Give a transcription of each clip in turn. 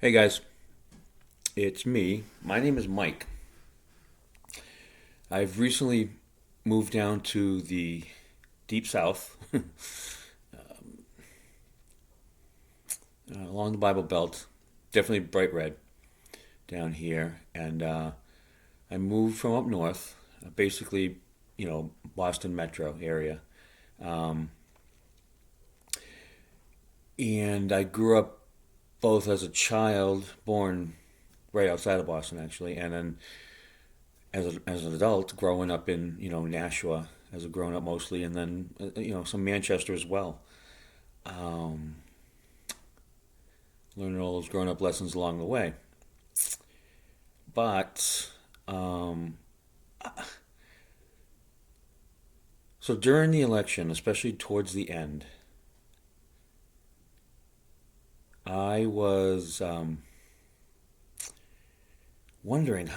Hey guys, it's me. My name is Mike. I've recently moved down to the deep south, along the Bible Belt, definitely bright red down here, and I moved from up north, basically, Boston metro area, um, and I grew up both as a child, born right outside of Boston actually, and then as an adult, growing up in Nashua as a grown up mostly, and then some Manchester as well. Um, Learning all those grown up lessons along the way. But so during the election, especially towards the end, I was wondering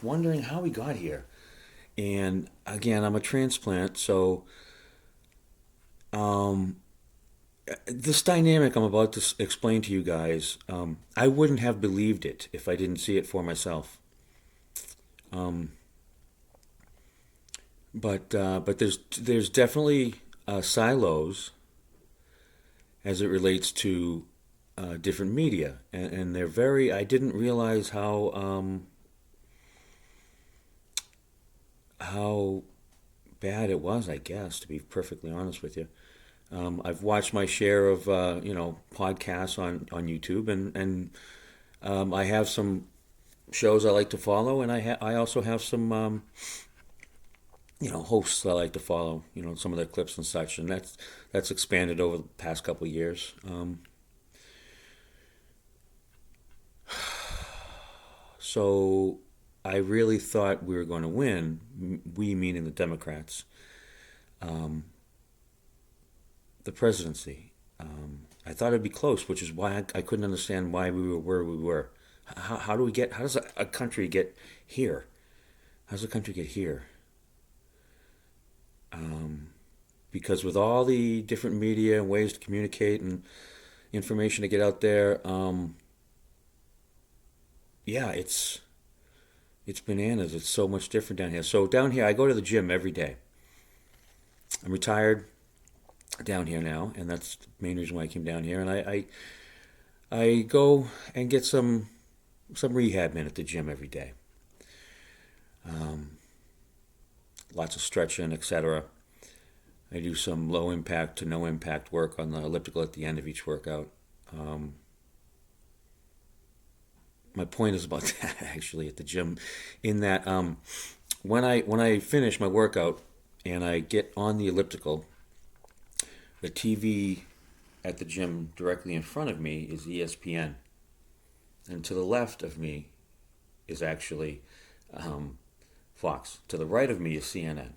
wondering how we got here. And again, I'm a transplant, so um, this dynamic I'm about to explain to you guys, I wouldn't have believed it if I didn't see it for myself. Um, but there's definitely silos as it relates to different media, and they're very. I didn't realize how bad it was. I guess, to be perfectly honest with you. I've watched my share of podcasts on YouTube, and I have some shows I like to follow, and I also have some hosts I like to follow. Some of their clips and such, and that's expanded over the past couple of years. So I really thought we were going to win. We meaning the Democrats, um, the presidency. I thought it'd be close, which is why I couldn't understand why we were where we were. How do we get? How does a country get here? How does a country get here? Um, because with all the different media and ways to communicate and information to get out there, yeah, it's bananas. It's so much different down here. So down here, I go to the gym every day. I'm retired down here now, and that's the main reason why I came down here. And I go and get some rehab in at the gym every day. Um, Lots of stretching, etc. I do some low impact to no impact work on the elliptical at the end of each workout. Um, my point is about that actually at the gym, in that when I finish my workout and I get on the elliptical, the TV at the gym directly in front of me is ESPN, and to the left of me is actually um, Fox. To the right of me is CNN.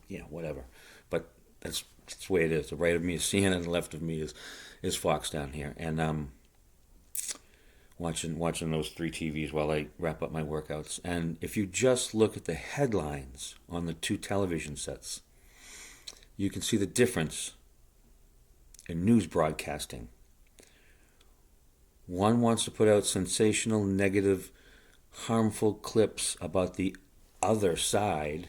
Yeah, whatever. But that's the way it is. The right of me is CNN, and the left of me is Fox down here. And watching those three TVs while I wrap up my workouts. And if you just look at the headlines on the two television sets, you can see the difference in news broadcasting. One wants to put out sensational, negative, harmful clips about the other side,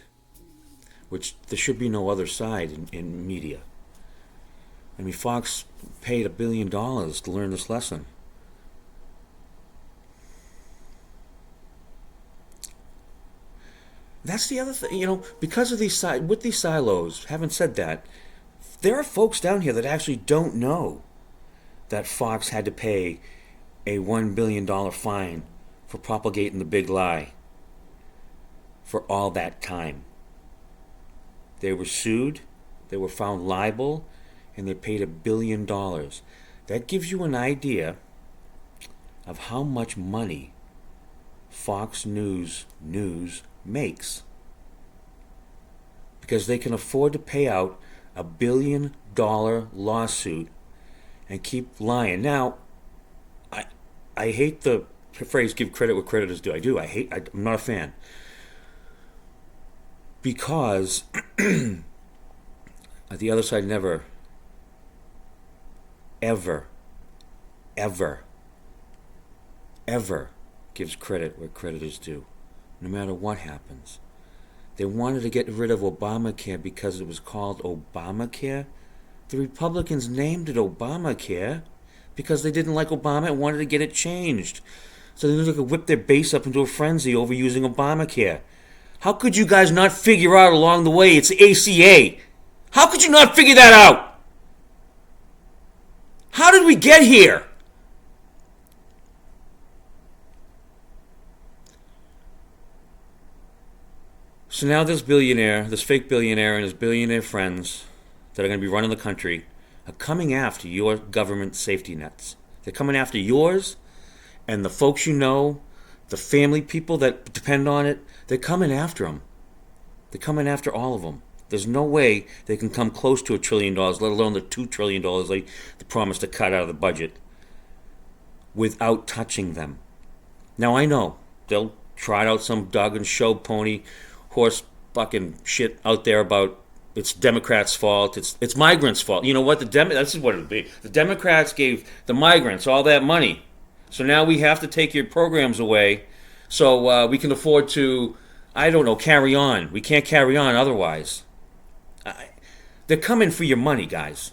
which there should be no other side in media. I mean, Fox paid $1 billion to learn this lesson. That's the other thing, because of with these silos. Having said that, there are folks down here that actually don't know that Fox had to pay a $1 billion fine for propagating the big lie for all that time. They were sued, they were found liable, and they paid $1 billion. That gives you an idea of how much money Fox News makes. Because they can afford to pay out $1 billion lawsuit and keep lying. Now, I hate the phrase "give credit where credit is due." I do. I'm not a fan, because the other side never, ever, ever ever gives credit where credit is due, no matter what happens. They wanted to get rid of Obamacare because it was called Obamacare. The Republicans named it Obamacare because they didn't like Obama and wanted to get it changed. So they could whip their base up into a frenzy over using Obamacare. How could you guys not figure out along the way it's ACA? How could you not figure that out? How did we get here? So now this billionaire, this fake billionaire and his billionaire friends that are going to be running the country are coming after your government safety nets. They're coming after yours and the folks you know, the family people that depend on it. They're coming after them. They're coming after all of them. There's no way they can come close to $1 trillion, let alone the $2 trillion they promised to cut out of the budget, without touching them. Now I know they'll trot out some dog and show pony horse fucking shit out there about it's Democrats' fault, it's migrants' fault. You know what? This is what it would be. The Democrats gave the migrants all that money, so now we have to take your programs away, so we can afford to, I don't know, carry on. We can't carry on otherwise. They're coming for your money, guys.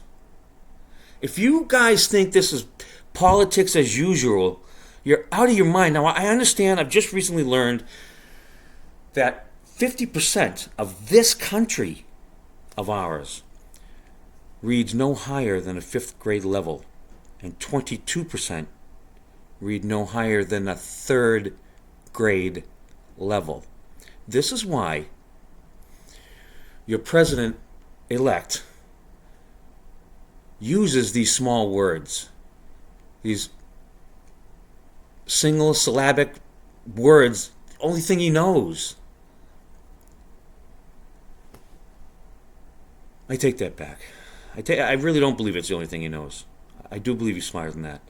If you guys think this is politics as usual, you're out of your mind. Now, I understand, I've just recently learned that 50% of this country of ours reads no higher than a 5th grade level, and 22% read no higher than a 3rd grade level. This is why your president-elect uses these small words, these single syllabic words, only thing he knows. I take that back. I really don't believe it's the only thing he knows. I do believe he's smarter than that.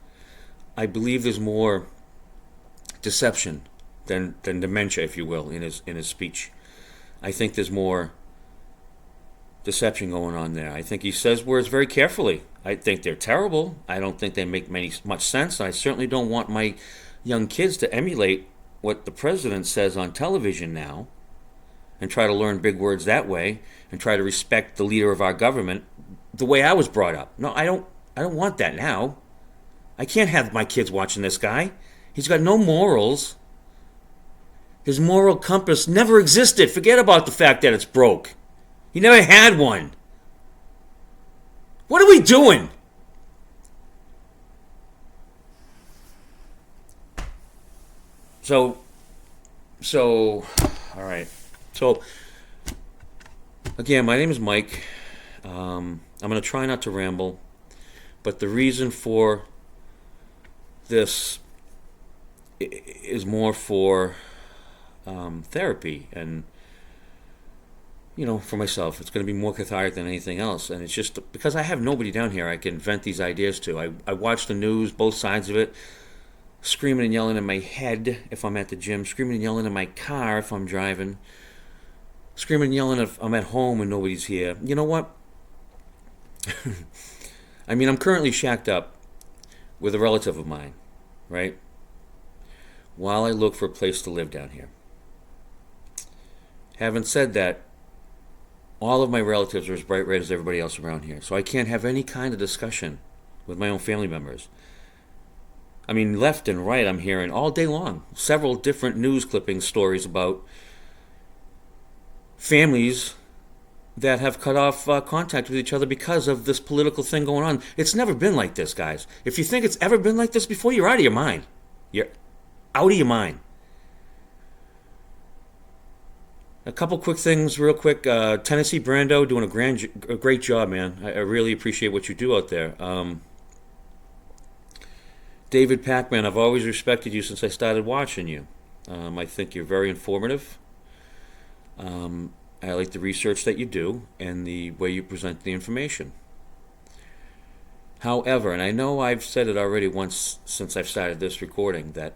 I believe there's more deception than dementia, if you will, in his speech. I think there's more deception going on there. I think he says words very carefully. I think they're terrible. I don't think they make much sense. I certainly don't want my young kids to emulate what the president says on television now and try to learn big words that way and try to respect the leader of our government the way I was brought up. No, I don't want that now. I can't have my kids watching this guy. He's got no morals. His moral compass never existed. Forget about the fact that it's broke. He never had one. What are we doing? So, all right. So, again, my name is Mike. I'm going to try not to ramble, but the reason for this is more for therapy and, for myself. It's going to be more cathartic than anything else, and it's just because I have nobody down here I can vent these ideas to. I watch the news, both sides of it, screaming and yelling in my head if I'm at the gym, screaming and yelling in my car if I'm driving, screaming and yelling if I'm at home and nobody's here. You know what? I mean, I'm currently shacked up with a relative of mine, right? While I look for a place to live down here. Having said that, all of my relatives are as bright red as everybody else around here, so I can't have any kind of discussion with my own family members. I mean, left and right, I'm hearing all day long several different news clippings, stories about families that have cut off contact with each other because of this political thing going on. It's never been like this, guys. If you think it's ever been like this before, you're out of your mind. You're out of your mind. A couple quick things real quick. Tennessee Brando doing a great job, man. I really appreciate what you do out there. David Pacman, I've always respected you since I started watching you. I think you're very informative. I like the research that you do and the way you present the information. However, and I know I've said it already once since I've started this recording, that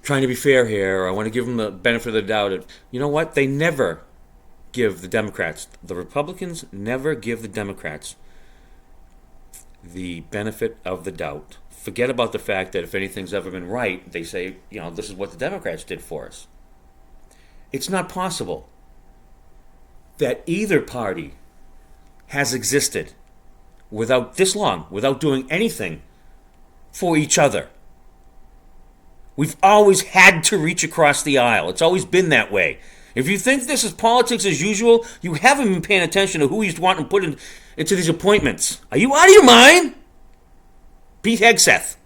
trying to be fair here, I want to give them the benefit of the doubt. You know what? They never give the Democrats, the Republicans never give the Democrats the benefit of the doubt forget about the fact that if anything's ever been right, they say, this is what the Democrats did for us. It's not possible that either party has existed without this long, without doing anything for each other. We've always had to reach across the aisle. It's always been that way. If you think this is politics as usual, you haven't been paying attention to who he's wanting to put into these appointments. Are you out of your mind? Pete Hegseth.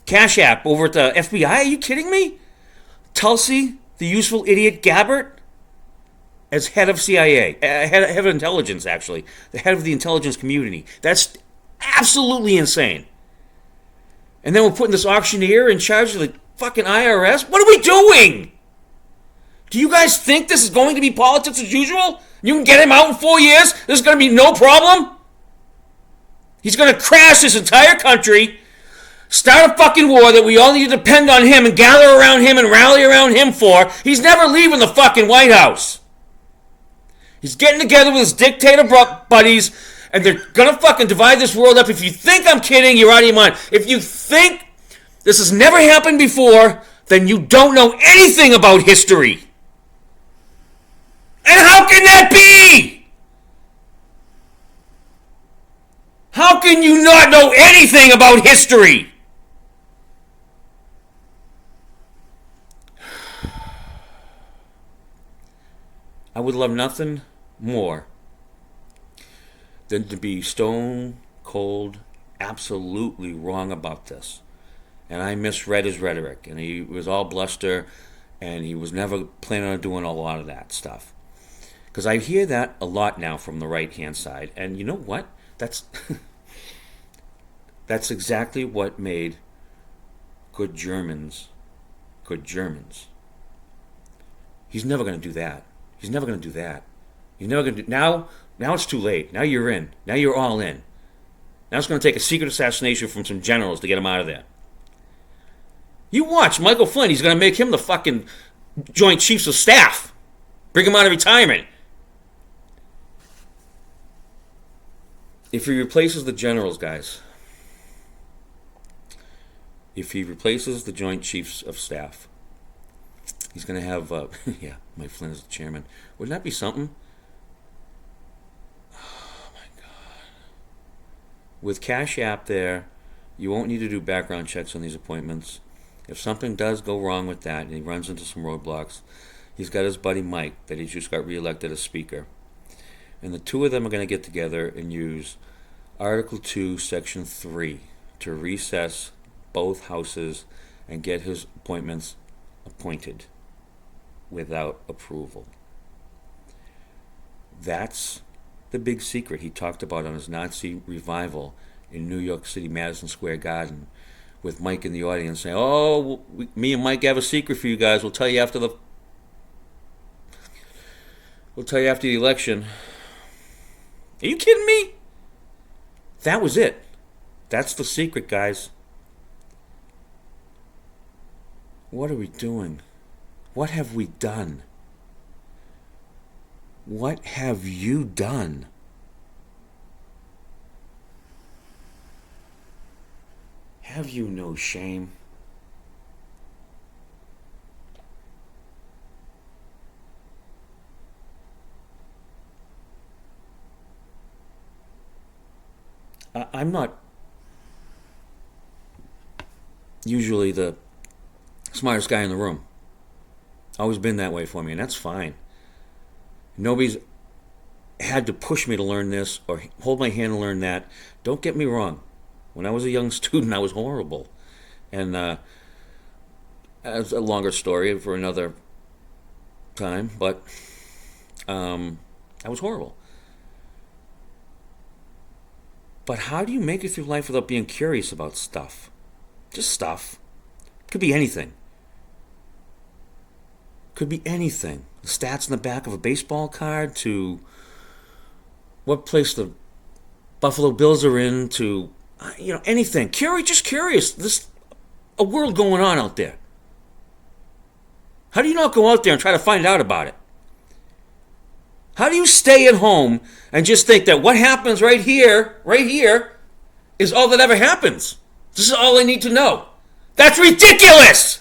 Cash App over at the FBI. Are you kidding me? Tulsi, the useful idiot Gabbard, as head of CIA, head of intelligence, actually. The head of the intelligence community. That's absolutely insane. And then we're putting this auctioneer in charge of the fucking IRS? What are we doing? Do you guys think this is going to be politics as usual? You can get him out in 4 years? There's going to be no problem? He's going to crash this entire country, start a fucking war that we all need to depend on him and gather around him and rally around him for. He's never leaving the fucking White House. He's getting together with his dictator buddies, and they're going to fucking divide this world up. If you think I'm kidding, you're out of your mind. If you think this has never happened before, then you don't know anything about history. And how can that be? How can you not know anything about history? I would love nothing more than to be stone cold, absolutely wrong about this. And I misread his rhetoric, and he was all bluster, and he was never planning on doing a lot of that stuff. Because I hear that a lot now from the right-hand side, and you know what? That's exactly what made good Germans good Germans. He's never going to do that. He's never going to do that. He's never going to do... Now it's too late. Now you're in. Now you're all in. Now it's going to take a secret assassination from some generals to get him out of there. You watch Michael Flynn. He's going to make him the fucking Joint Chiefs of Staff. Bring him out of retirement. If he replaces the generals, guys, if he replaces the Joint Chiefs of Staff, he's going to have, Mike Flynn is the chairman. Wouldn't that be something? Oh, my God. With Cash App there, you won't need to do background checks on these appointments. If something does go wrong with that and he runs into some roadblocks, he's got his buddy Mike that he just got reelected as Speaker. And the two of them are going to get together and use Article 2, Section 3 to recess both houses and get his appointments appointed without approval. That's the big secret he talked about on his Nazi revival in New York City, Madison Square Garden, with Mike in the audience saying, me and Mike have a secret for you guys. We'll tell you after the election. Are you kidding me? That was it. That's the secret, guys. What are we doing? What have we done? What have you done? Have you no shame? I'm not usually the smartest guy in the room. Always been that way for me, and that's fine. Nobody's had to push me to learn this or hold my hand to learn that. Don't get me wrong. When I was a young student, I was horrible. And that's a longer story for another time, but I was horrible. But how do you make it through life without being curious about stuff? Just stuff. Could be anything. Could be anything. The stats in the back of a baseball card to what place the Buffalo Bills are in to, anything. Just curious. There's a world going on out there. How do you not go out there and try to find out about it? How do you stay at home and just think that what happens right here, is all that ever happens. This is all I need to know. That's ridiculous!